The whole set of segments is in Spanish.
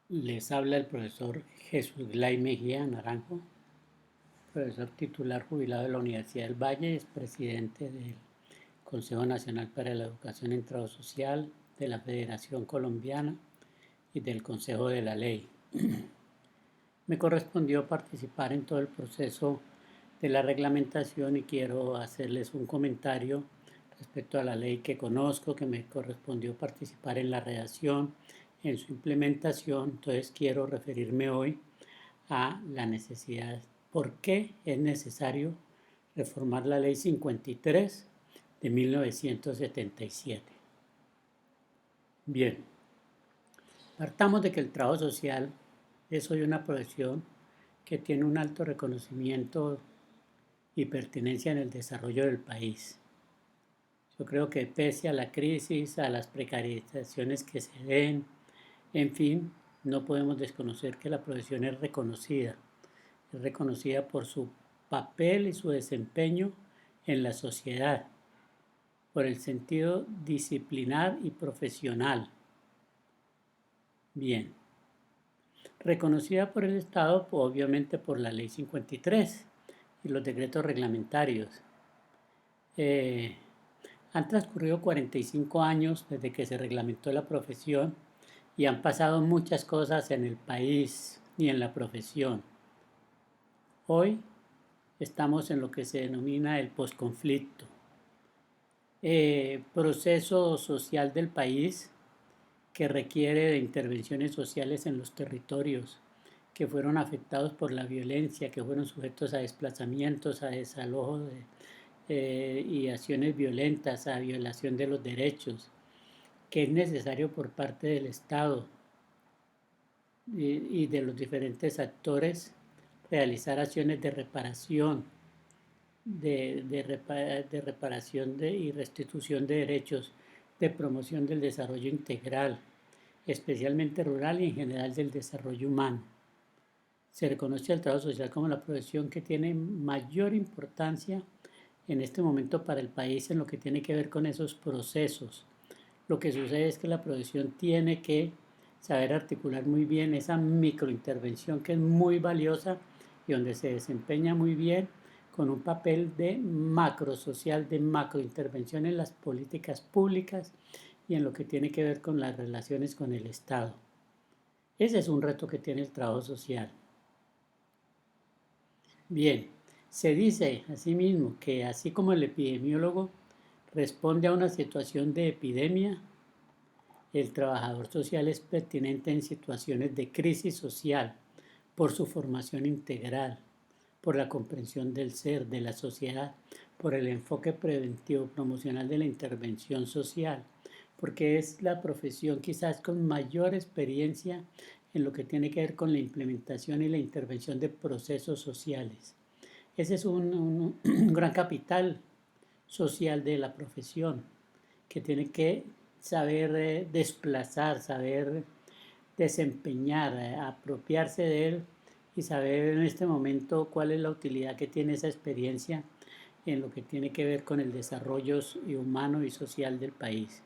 Les habla el profesor Jesús Glay Mejía Naranjo, profesor titular jubilado de la Universidad del Valle, es presidente del Consejo Nacional para la Educación en Trabajo Social, de la Federación Colombiana y del Consejo de la Ley. Me correspondió participar en todo el proceso de la reglamentación y quiero hacerles un comentario respecto a la ley que conozco, que me correspondió participar en la redacción, en su implementación. Entonces quiero referirme hoy a la necesidad, por qué es necesario reformar la ley 53 de 1977. Bien, partamos de que el trabajo social es hoy una profesión que tiene un alto reconocimiento y pertinencia en el desarrollo del país. Yo creo que pese a la crisis, a las precarizaciones que se den, en fin, no podemos desconocer que la profesión es reconocida por su papel y su desempeño en la sociedad, por el sentido disciplinar y profesional. Bien, reconocida por el Estado, obviamente por la Ley 53 y los decretos reglamentarios. Han transcurrido 45 años desde que se reglamentó la profesión y han pasado muchas cosas en el país y en la profesión. Hoy estamos en lo que se denomina el posconflicto, proceso social del país que requiere de intervenciones sociales en los territorios que fueron afectados por la violencia, que fueron sujetos a desplazamientos, a desalojos y acciones violentas, a violación de los derechos, que es necesario por parte del Estado y de los diferentes actores realizar acciones de reparación, de reparación y restitución de derechos, de promoción del desarrollo integral, especialmente rural y en general del desarrollo humano. Se reconoce al trabajo social como la profesión que tiene mayor importancia en este momento para el país en lo que tiene que ver con esos procesos. Lo que sucede es que la profesión tiene que saber articular muy bien esa microintervención que es muy valiosa y donde se desempeña muy bien con un papel de macro social, de macrointervención en las políticas públicas y en lo que tiene que ver con las relaciones con el Estado. Ese es un reto que tiene el trabajo social. Bien, se dice asimismo que así como el epidemiólogo responde a una situación de epidemia, el trabajador social es pertinente en situaciones de crisis social por su formación integral, por la comprensión del ser, de la sociedad, por el enfoque preventivo promocional de la intervención social, porque es la profesión quizás con mayor experiencia en lo que tiene que ver con la implementación y la intervención de procesos sociales. Ese es un gran capital social de la profesión, que tiene que saber desplazar, saber desempeñar, apropiarse de él y saber en este momento cuál es la utilidad que tiene esa experiencia en lo que tiene que ver con el desarrollo humano y social del país.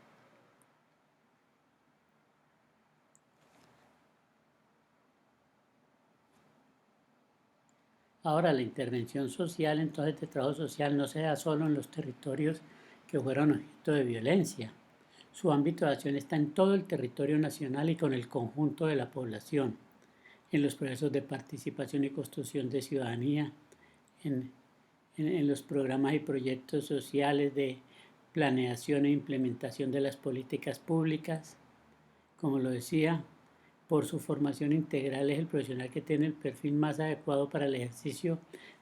Ahora, la intervención social, entonces, de trabajo social no se da solo en los territorios que fueron objeto de violencia. Su ámbito de acción está en todo el territorio nacional y con el conjunto de la población, en los procesos de participación y construcción de ciudadanía, en los programas y proyectos sociales de planeación e implementación de las políticas públicas. Como lo decía, por su formación integral es el profesional que tiene el perfil más adecuado para el ejercicio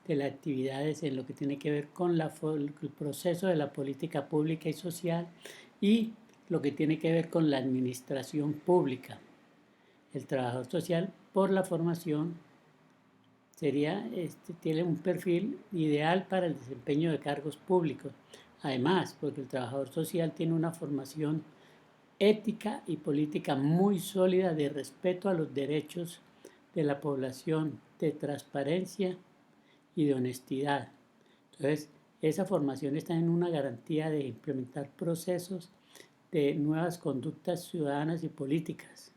de las actividades en lo que tiene que ver con el proceso de la política pública y social y lo que tiene que ver con la administración pública. El trabajador social, por la formación, tiene un perfil ideal para el desempeño de cargos públicos. Además, porque el trabajador social tiene una formación ética y política muy sólida de respeto a los derechos de la población, de transparencia y de honestidad. Entonces, esa formación está en una garantía de implementar procesos de nuevas conductas ciudadanas y políticas.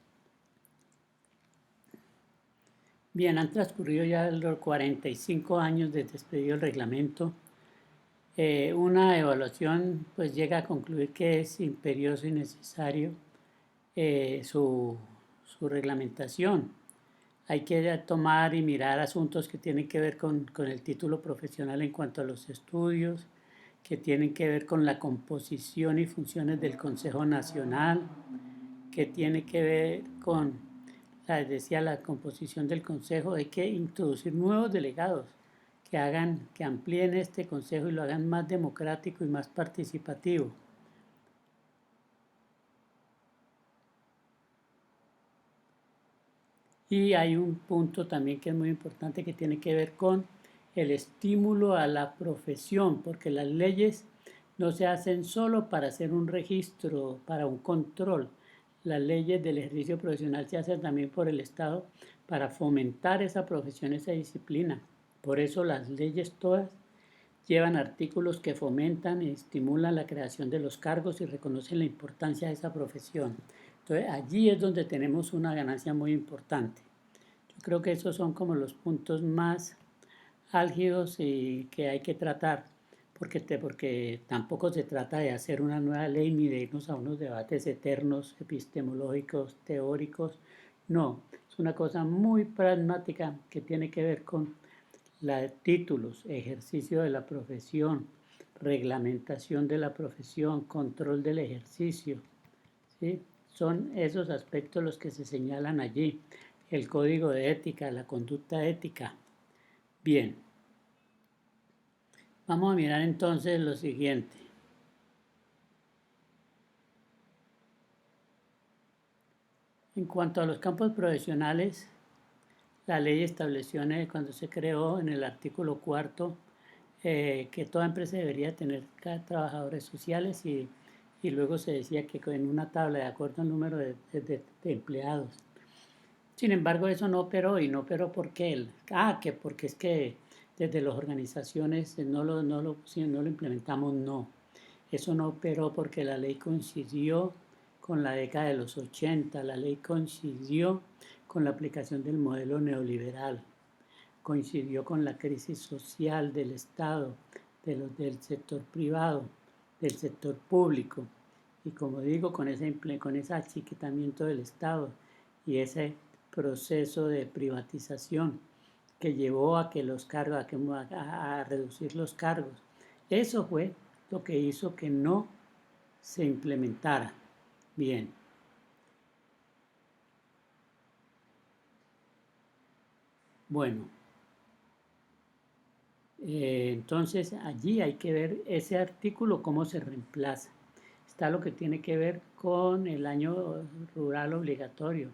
Bien, han transcurrido ya los 45 años desde expedido el reglamento. Una evaluación pues llega a concluir que es imperioso y necesario su reglamentación. Hay que tomar y mirar asuntos que tienen que ver con el título profesional en cuanto a los estudios, que tienen que ver con la composición y funciones del Consejo Nacional, que tiene que ver con, decía, la composición del Consejo. Hay que introducir nuevos delegados que amplíen este Consejo y lo hagan más democrático y más participativo. Y hay un punto también que es muy importante que tiene que ver con el estímulo a la profesión, porque las leyes no se hacen solo para hacer un registro, para un control. Las leyes del ejercicio profesional se hacen también por el Estado para fomentar esa profesión, esa disciplina. Por eso las leyes todas llevan artículos que fomentan y estimulan la creación de los cargos y reconocen la importancia de esa profesión. Entonces allí es donde tenemos una ganancia muy importante. Yo creo que esos son como los puntos más álgidos y que hay que tratar, porque tampoco se trata de hacer una nueva ley ni de irnos a unos debates eternos, epistemológicos, teóricos. No, es una cosa muy pragmática que tiene que ver con títulos, ejercicio de la profesión, reglamentación de la profesión, control del ejercicio. ¿Sí? Son esos aspectos los que se señalan allí. El código de ética, la conducta ética. Bien, vamos a mirar entonces lo siguiente. En cuanto a los campos profesionales, la ley estableció cuando se creó en el artículo 4 que toda empresa debería tener trabajadores sociales y luego se decía que en una tabla de acuerdo al número de empleados. Sin embargo, eso no operó y no operó porque porque es que desde las organizaciones no lo implementamos, no. Eso no operó porque la ley coincidió con la década de los 80, la ley coincidió con la aplicación del modelo neoliberal, coincidió con la crisis social del Estado, del sector privado, del sector público, y como digo, con ese achiquitamiento del Estado y ese proceso de privatización que llevó a que los cargos, a reducir los cargos. Eso fue lo que hizo que no se implementara. Bien. Bueno, entonces allí hay que ver ese artículo cómo se reemplaza. Está lo que tiene que ver con el año rural obligatorio.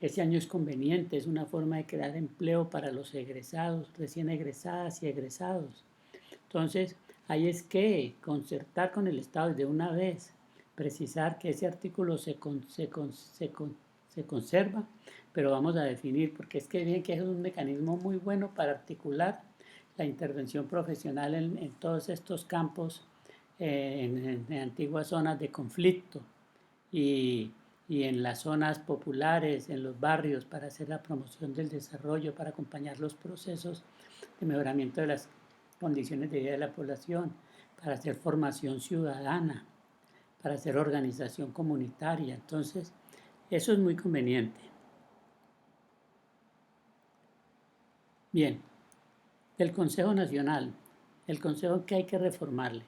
Ese año es conveniente, es una forma de crear empleo para los egresados, recién egresadas y egresados. Entonces, ahí es que concertar con el Estado de una vez, precisar que ese artículo se conserva, pero vamos a definir, porque es que bien que es un mecanismo muy bueno para articular la intervención profesional en todos estos campos, en antiguas zonas de conflicto y, y en las zonas populares, en los barrios, para hacer la promoción del desarrollo, para acompañar los procesos de mejoramiento de las condiciones de vida de la población, para hacer formación ciudadana, para hacer organización comunitaria. Entonces, eso es muy conveniente. Bien, del Consejo Nacional, el Consejo que hay que reformarle.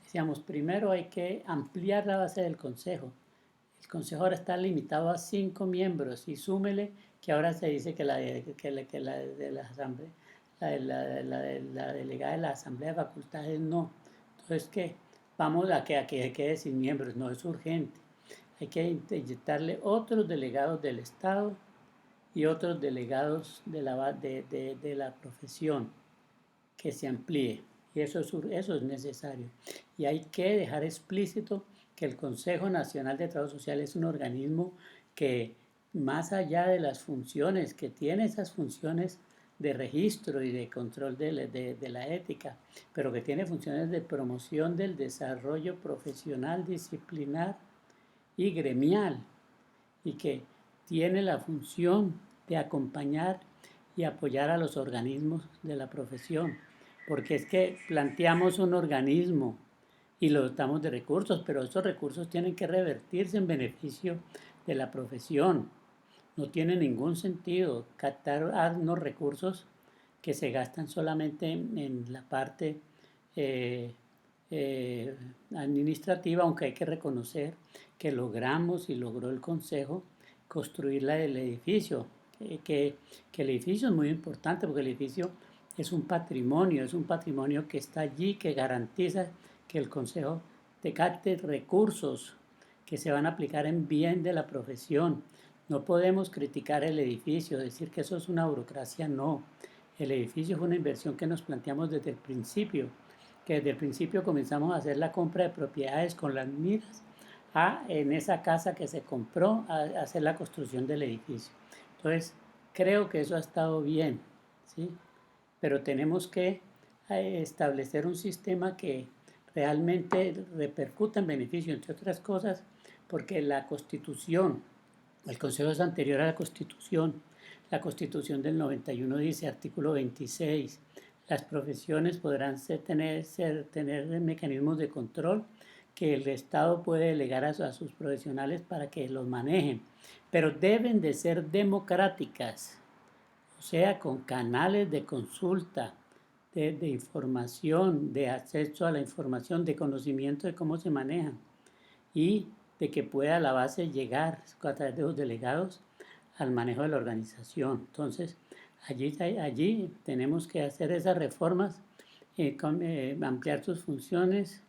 Decíamos, primero hay que ampliar la base del Consejo. El Consejo ahora está limitado a 5 miembros y súmele que ahora se dice que la de la Asamblea, la delegada de la Asamblea de Facultades no. Entonces, ¿qué? Vamos a que quede sin miembros, no es urgente. Hay que inyectarle otros delegados del Estado y otros delegados de la profesión que se amplíe. Y eso es necesario. Y hay que dejar explícito que el Consejo Nacional de Trabajo Social es un organismo que, más allá de las funciones, que tiene esas funciones de registro y de control de la ética, pero que tiene funciones de promoción del desarrollo profesional, disciplinar y gremial, y que tiene la función de acompañar y apoyar a los organismos de la profesión, porque es que planteamos un organismo y lo dotamos de recursos, pero esos recursos tienen que revertirse en beneficio de la profesión. No tiene ningún sentido captar unos recursos que se gastan solamente en la parte eh, administrativa, aunque hay que reconocer que logramos y logró el Consejo construir el edificio, que el edificio es muy importante porque el edificio es un patrimonio que está allí, que garantiza que el Consejo te capte recursos que se van a aplicar en bien de la profesión. No podemos criticar el edificio, decir que eso es una burocracia, no. El edificio es una inversión que nos planteamos desde el principio, que desde el principio comenzamos a hacer la compra de propiedades con las miras a en esa casa que se compró a hacer la construcción del edificio. Entonces, creo que eso ha estado bien, ¿sí? Pero tenemos que establecer un sistema que realmente repercuta en beneficio, entre otras cosas, porque la Constitución, el Consejo es anterior a la Constitución del 91 dice, artículo 26, las profesiones podrán tener mecanismos de control que el Estado puede delegar a sus profesionales para que los manejen, pero deben de ser democráticas, o sea, con canales de consulta, de información, de acceso a la información, de conocimiento de cómo se manejan y de que pueda la base llegar a través de los delegados al manejo de la organización. Entonces, allí tenemos que hacer esas reformas, ampliar sus funciones,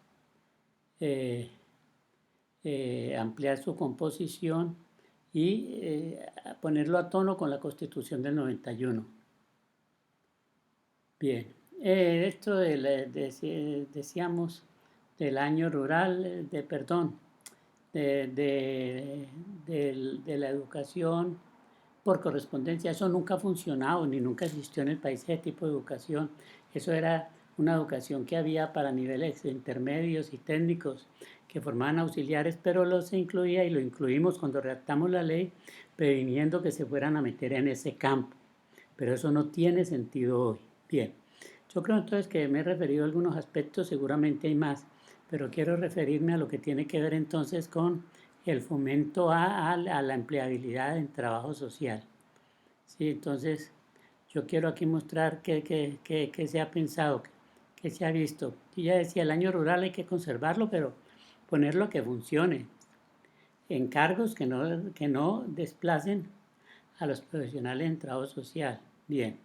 eh, ampliar su composición y ponerlo a tono con la Constitución del 91. Bien, esto decíamos del año rural, de la educación por correspondencia. Eso nunca ha funcionado ni nunca existió en el país ese tipo de educación. Eso era una educación que había para niveles intermedios y técnicos que formaban auxiliares, pero los incluía y lo incluimos cuando redactamos la ley, previniendo que se fueran a meter en ese campo. Pero eso no tiene sentido hoy. Bien, yo creo entonces que me he referido a algunos aspectos, seguramente hay más, pero quiero referirme a lo que tiene que ver entonces con el fomento a la empleabilidad en trabajo social. Sí, entonces yo quiero aquí mostrar qué se ha pensado, qué se ha visto. Y ya decía, el año rural hay que conservarlo, pero ponerlo a que funcione. Encargos que no desplacen a los profesionales en trabajo social. Bien.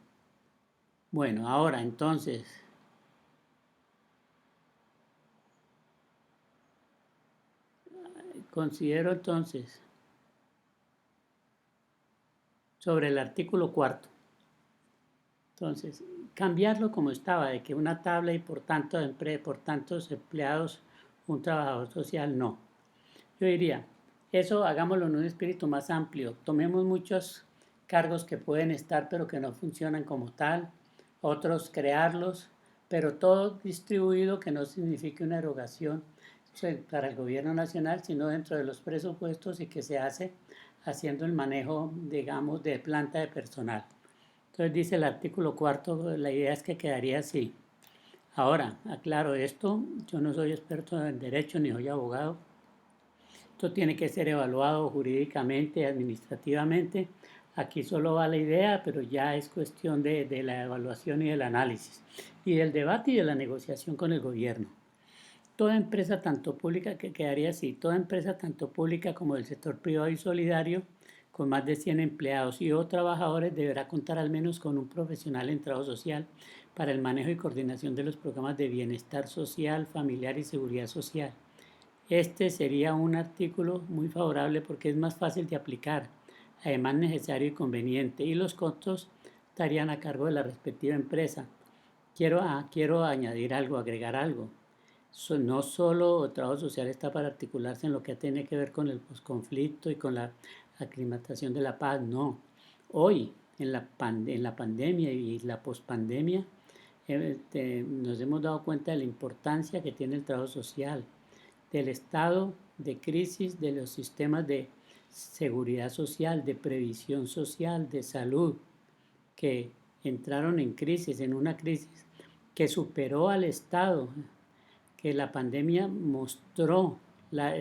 Bueno, ahora entonces, considero entonces sobre el artículo cuarto. Entonces, cambiarlo como estaba, de que una tabla y por tantos empleados, un trabajador social, no. Yo diría, eso hagámoslo en un espíritu más amplio. Tomemos muchos cargos que pueden estar pero que no funcionan como tal, otros crearlos, pero todo distribuido que no signifique una erogación para el gobierno nacional, sino dentro de los presupuestos y que se hace haciendo el manejo, digamos, de planta de personal. Entonces dice el artículo cuarto, la idea es que quedaría así. Ahora, aclaro esto, yo no soy experto en derecho ni soy abogado. Esto tiene que ser evaluado jurídicamente, administrativamente. Aquí solo va la idea, pero ya es cuestión de la evaluación y del análisis, y del debate y de la negociación con el gobierno. Toda empresa tanto pública, que quedaría así, toda empresa tanto pública como del sector privado y solidario, con más de 100 empleados y o trabajadores, deberá contar al menos con un profesional en trabajo social para el manejo y coordinación de los programas de bienestar social, familiar y seguridad social. Este sería un artículo muy favorable porque es más fácil de aplicar, además necesario y conveniente, y los costos estarían a cargo de la respectiva empresa. Quiero añadir algo, agregar algo. No solo el trabajo social está para articularse en lo que tiene que ver con el posconflicto y con la aclimatación de la paz, no. Hoy, en la pandemia y la pospandemia, nos hemos dado cuenta de la importancia que tiene el trabajo social, del estado de crisis de los sistemas de seguridad social, de previsión social, de salud, que entraron en crisis, en una crisis que superó al Estado, que la pandemia mostró la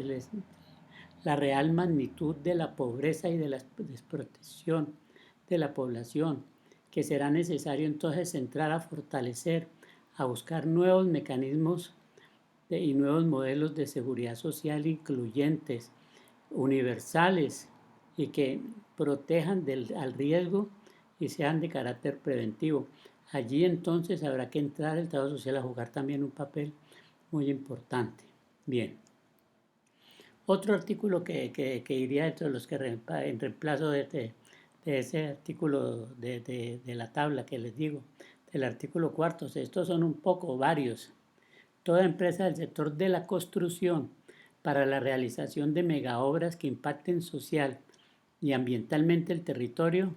real magnitud de la pobreza y de la desprotección de la población, que será necesario entonces entrar a fortalecer, a buscar nuevos mecanismos y nuevos modelos de seguridad social incluyentes, universales y que protejan al riesgo y sean de carácter preventivo. Allí entonces habrá que entrar el Estado social a jugar también un papel muy importante. Bien. Otro artículo que iría dentro de los que en reemplazo de ese artículo de la tabla que les digo, del artículo cuarto, estos son un poco varios. Toda empresa del sector de la construcción para la realización de megaobras que impacten social y ambientalmente el territorio,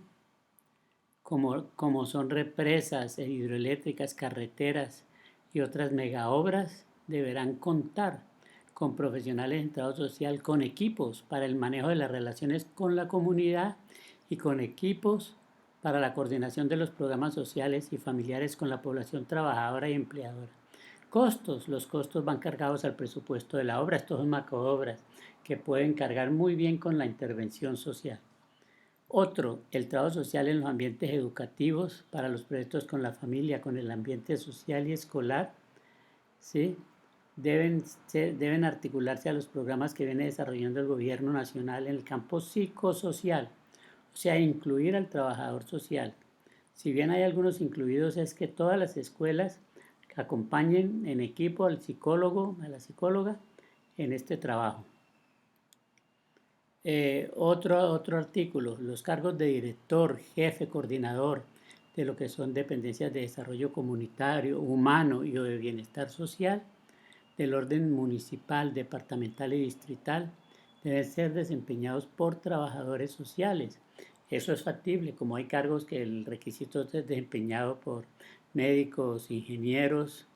como son represas hidroeléctricas, carreteras y otras megaobras, deberán contar con profesionales en trabajo social, con equipos para el manejo de las relaciones con la comunidad y con equipos para la coordinación de los programas sociales y familiares con la población trabajadora y empleadora. Costos, los costos van cargados al presupuesto de la obra, estos son macroobras que pueden cargar muy bien con la intervención social. Otro, el trabajo social en los ambientes educativos para los proyectos con la familia, con el ambiente social y escolar, ¿sí? Deben articularse a los programas que viene desarrollando el gobierno nacional en el campo psicosocial, o sea, incluir al trabajador social. Si bien hay algunos incluidos, es que todas las escuelas acompañen en equipo al psicólogo, a la psicóloga en este trabajo. Otro artículo, los cargos de director, jefe, coordinador de lo que son dependencias de desarrollo comunitario, humano y o de bienestar social, del orden municipal, departamental y distrital, deben ser desempeñados por trabajadores sociales. Eso es factible, como hay cargos que el requisito es desempeñado por médicos, ingenieros,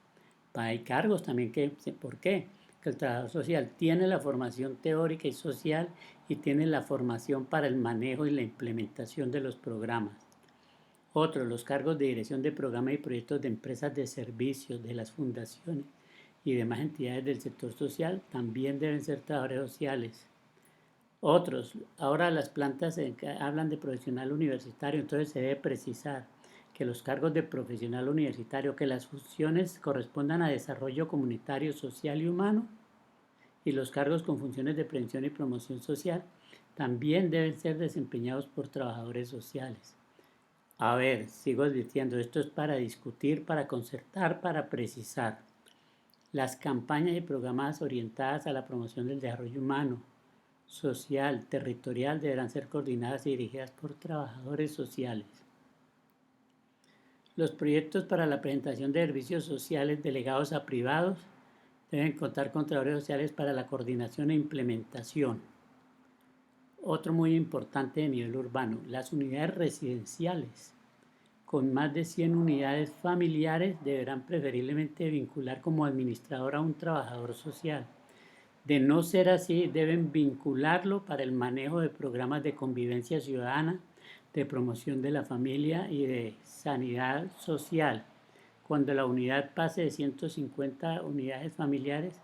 hay cargos también que, ¿por qué? Que el trabajador social tiene la formación teórica y social y tiene la formación para el manejo y la implementación de los programas. Otro, los cargos de dirección de programas y proyectos de empresas de servicios, de las fundaciones y demás entidades del sector social también deben ser trabajadores sociales. Otros, ahora las plantas hablan de profesional universitario, entonces se debe precisar que los cargos de profesional universitario, que las funciones correspondan a desarrollo comunitario, social y humano, y los cargos con funciones de prevención y promoción social también deben ser desempeñados por trabajadores sociales. A ver, sigo advirtiendo, esto es para discutir, para concertar, para precisar. Las campañas y programas orientadas a la promoción del desarrollo humano, social, territorial deberán ser coordinadas y dirigidas por trabajadores sociales. Los proyectos para la presentación de servicios sociales delegados a privados deben contar con trabajadores sociales para la coordinación e implementación. Otro muy importante de nivel urbano, las unidades residenciales con más de 100 unidades familiares deberán preferiblemente vincular como administrador a un trabajador social. De no ser así, deben vincularlo para el manejo de programas de convivencia ciudadana, de promoción de la familia y de sanidad social. Cuando la unidad pase de 150 unidades familiares,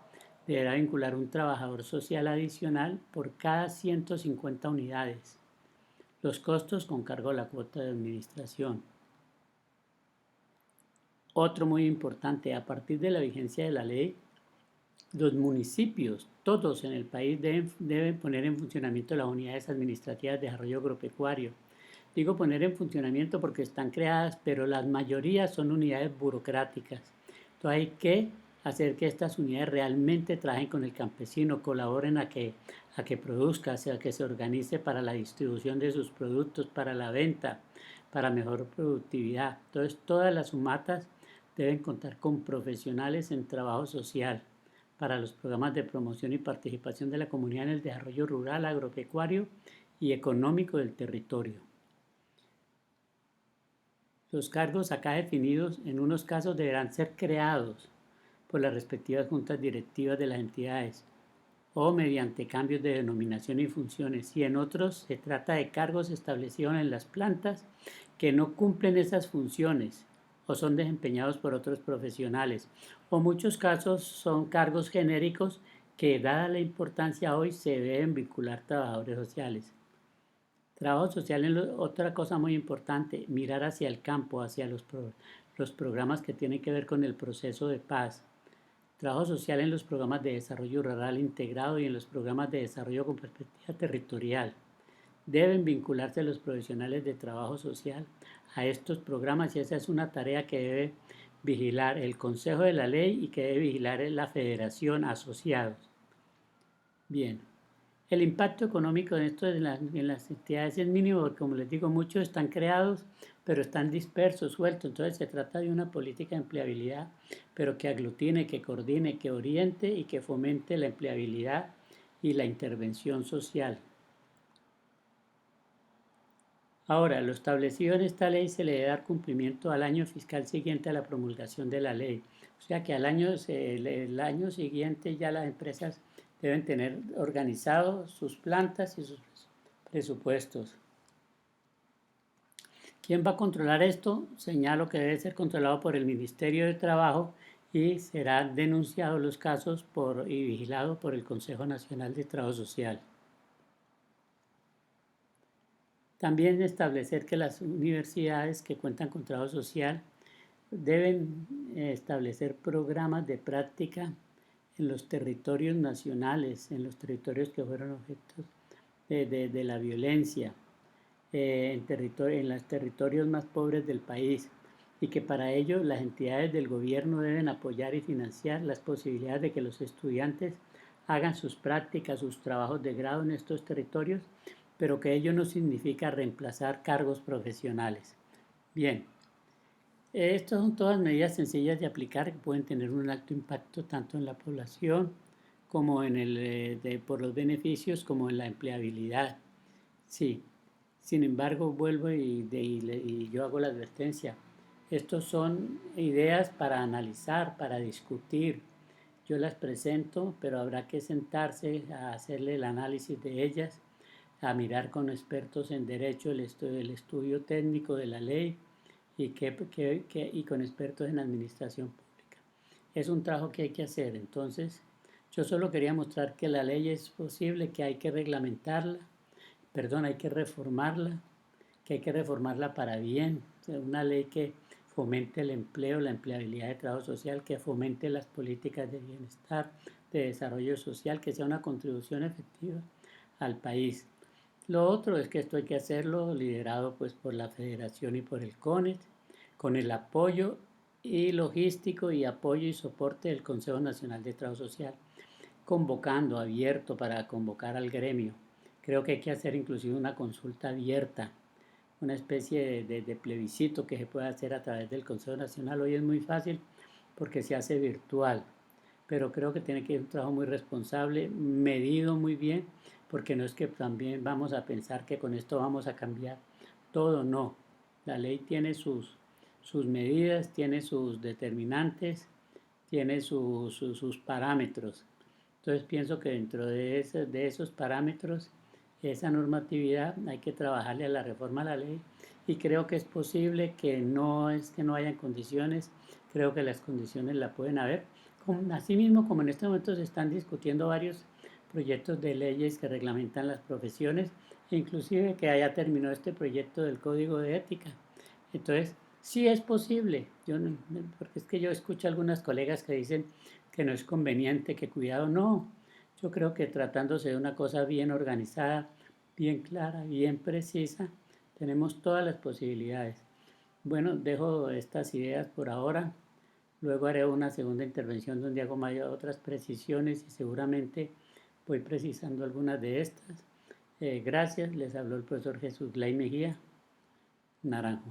deberá vincular un trabajador social adicional por cada 150 unidades. Los costos con cargo a la cuota de administración. Otro muy importante, a partir de la vigencia de la ley, los municipios, todos en el país, deben poner en funcionamiento las unidades administrativas de desarrollo agropecuario. Digo poner en funcionamiento porque están creadas, pero la mayoría son unidades burocráticas. Entonces hay que hacer que estas unidades realmente trabajen con el campesino, colaboren a que produzca, a que se organice para la distribución de sus productos, para la venta, para mejor productividad. Entonces todas las sumatas deben contar con profesionales en trabajo social para los programas de promoción y participación de la comunidad en el desarrollo rural, agropecuario y económico del territorio. Los cargos acá definidos en unos casos deberán ser creados por las respectivas juntas directivas de las entidades. o mediante cambios de denominación y funciones, y en otros se trata de cargos establecidos en las plantas que no cumplen esas funciones o son desempeñados por otros profesionales, o muchos casos son cargos genéricos que, dada la importancia hoy, se deben vincular trabajadores sociales. Trabajo social es otra cosa muy importante, mirar hacia el campo, hacia los programas que tienen que ver con el proceso de paz. Trabajo social en los programas de desarrollo rural integrado y en los programas de desarrollo con perspectiva territorial. Deben vincularse los profesionales de trabajo social a estos programas y esa es una tarea que debe vigilar el Consejo de la Ley y que debe vigilar la Federación Asociados. Bien, el impacto económico de esto en las entidades es mínimo porque, como les digo, muchos están creados, pero están dispersos, sueltos. Entonces se trata de una política de empleabilidad, pero que aglutine, que coordine, que oriente y que fomente la empleabilidad y la intervención social. Ahora, lo establecido en esta ley se le debe dar cumplimiento al año fiscal siguiente a la promulgación de la ley. O sea que el año siguiente ya las empresas deben tener organizados sus plantas y sus presupuestos. ¿Quién va a controlar esto? Señalo que debe ser controlado por el Ministerio de Trabajo y serán denunciados los casos y vigilados por el Consejo Nacional de Trabajo Social. También establecer que las universidades que cuentan con trabajo social deben establecer programas de práctica en los territorios nacionales, en los territorios que fueron objetos de la violencia, en los territorios más pobres del país, y que para ello las entidades del gobierno deben apoyar y financiar las posibilidades de que los estudiantes hagan sus prácticas, sus trabajos de grado en estos territorios, pero que ello no significa reemplazar cargos profesionales. Bien, estas son todas medidas sencillas de aplicar que pueden tener un alto impacto tanto en la población como por los beneficios como en la empleabilidad. Sí, sin embargo, vuelvo y yo hago la advertencia. Estos son ideas para analizar, para discutir. Yo las presento, pero habrá que sentarse a hacerle el análisis de ellas, a mirar con expertos en derecho el estudio técnico de la ley y con expertos en administración pública. Es un trabajo que hay que hacer. Entonces, yo solo quería mostrar que la ley es posible, que hay que reglamentarla, hay que reformarla, para bien. Una ley que fomente el empleo, la empleabilidad de trabajo social, que fomente las políticas de bienestar, de desarrollo social, que sea una contribución efectiva al país. Lo otro es que esto hay que hacerlo liderado pues por la Federación y por el CONET, con el apoyo y logístico y apoyo y soporte del Consejo Nacional de Trabajo Social, convocando, abierto para convocar al gremio. Creo que hay que hacer inclusive una consulta abierta, una especie de plebiscito que se puede hacer a través del Consejo Nacional. Hoy es muy fácil porque se hace virtual, pero creo que tiene que ser un trabajo muy responsable, medido muy bien, porque no es que también vamos a pensar que con esto vamos a cambiar todo, no. La ley tiene sus medidas, tiene sus determinantes, tiene sus parámetros. Entonces pienso que dentro de esos parámetros, esa normatividad, hay que trabajarle a la reforma a la ley y creo que es posible, que no es que no hayan condiciones, creo que las condiciones la pueden haber. Asimismo, como en este momento se están discutiendo varios proyectos de leyes que reglamentan las profesiones, e inclusive que haya terminado este proyecto del Código de Ética. Entonces, sí es posible, porque es que yo escucho a algunas colegas que dicen que no es conveniente, que cuidado, no. Yo creo que tratándose de una cosa bien organizada, bien clara, bien precisa, tenemos todas las posibilidades. Bueno, dejo estas ideas por ahora. Luego haré una segunda intervención donde hago otras precisiones y seguramente voy precisando algunas de estas. Gracias, les habló el profesor Jesús Gley Mejía Naranjo.